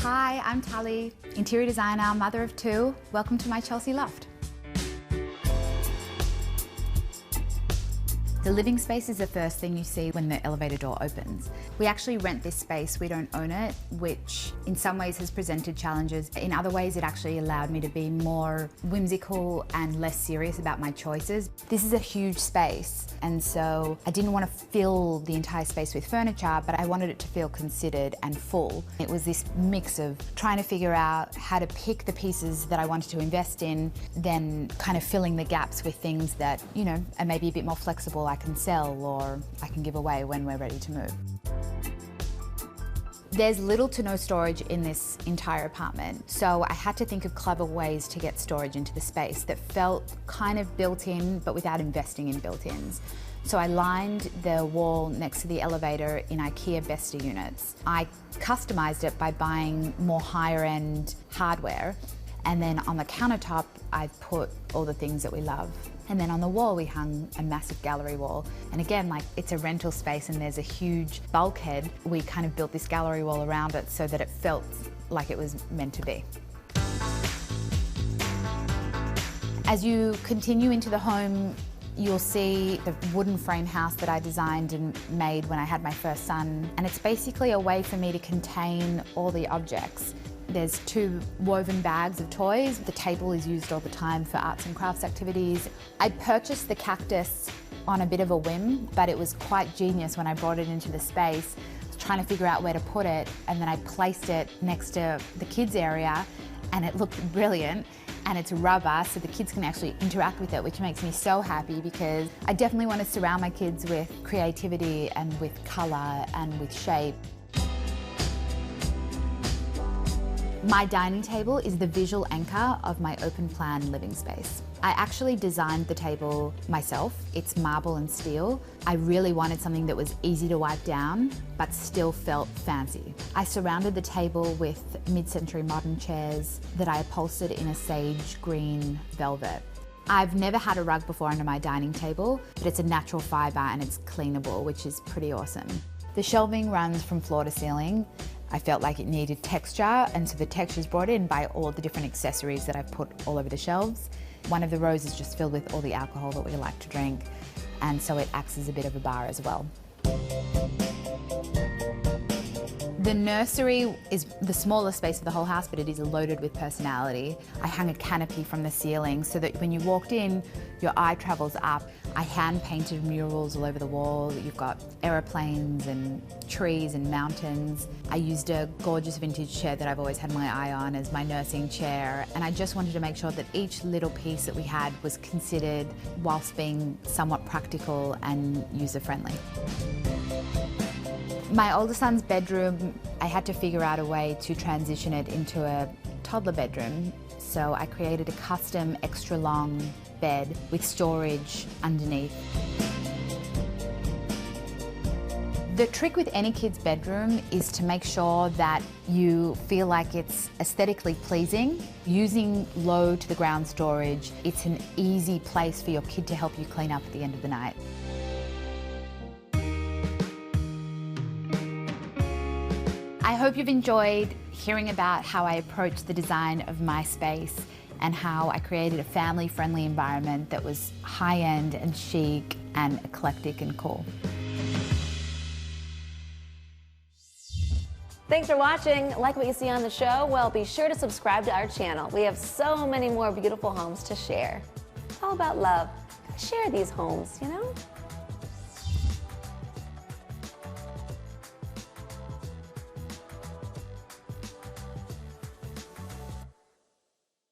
Hi, I'm Tali, interior designer, mother of two. Welcome to my Chelsea loft. The living space is the first thing you see when the elevator door opens. We actually rent this space, we don't own it, which in some ways has presented challenges. In other ways, it actually allowed me to be more whimsical and less serious about my choices. This is a huge space, and so I didn't want to fill the entire space with furniture, but I wanted it to feel considered and full. It was this mix of trying to figure out how to pick the pieces that I wanted to invest in, then kind of filling the gaps with things that, you know, are maybe a bit more flexible. I can sell or I can give away when we're ready to move. There's little to no storage in this entire apartment, so I had to think of clever ways to get storage into the space that felt kind of built-in but without investing in built-ins. So I lined the wall next to the elevator in IKEA Vesta units. I customized it by buying more higher-end hardware, and then on the countertop I've put all the things that we love. And then on the wall we hung a massive gallery wall. And again, like, it's a rental space and there's a huge bulkhead. We kind of built this gallery wall around it so that it felt like it was meant to be. As you continue into the home, you'll see the wooden frame house that I designed and made when I had my first son. And it's basically a way for me to contain all the objects. There's two woven bags of toys. The table is used all the time for arts and crafts activities. I purchased the Cactus on a bit of a whim, but it was quite genius when I brought it into the space. I was trying to figure out where to put it, and then I placed it next to the kids area, and it looked brilliant. And it's rubber, so the kids can actually interact with it, which makes me so happy because I definitely want to surround my kids with creativity and with colour and with shape. My dining table is the visual anchor of my open plan living space. I actually designed the table myself. It's marble and steel. I really wanted something that was easy to wipe down, but still felt fancy. I surrounded the table with mid-century modern chairs that I upholstered in a sage green velvet. I've never had a rug before under my dining table, but it's a natural fibre and it's cleanable, which is pretty awesome. The shelving runs from floor to ceiling. I felt like it needed texture, and so the texture is brought in by all the different accessories that I've put all over the shelves. One of the rows is just filled with all the alcohol that we like to drink, and so it acts as a bit of a bar as well. The nursery is the smallest space of the whole house, but it is loaded with personality. I hung a canopy from the ceiling so that when you walked in, your eye travels up. I hand-painted murals all over the wall. You've got aeroplanes and trees and mountains. I used a gorgeous vintage chair that I've always had my eye on as my nursing chair, and I just wanted to make sure that each little piece that we had was considered whilst being somewhat practical and user-friendly. My older son's bedroom, I had to figure out a way to transition it into a toddler bedroom, so I created a custom extra long bed with storage underneath. The trick with any kid's bedroom is to make sure that you feel like it's aesthetically pleasing. Using low to the ground storage, it's an easy place for your kid to help you clean up at the end of the night. I hope you've enjoyed hearing about how I approached the design of my space and how I created a family-friendly environment that was high-end and chic and eclectic and cool. Thanks for watching. Like what you see on the show? Well, be sure to subscribe to our channel. We have so many more beautiful homes to share. It's all about love. Share these homes, you know?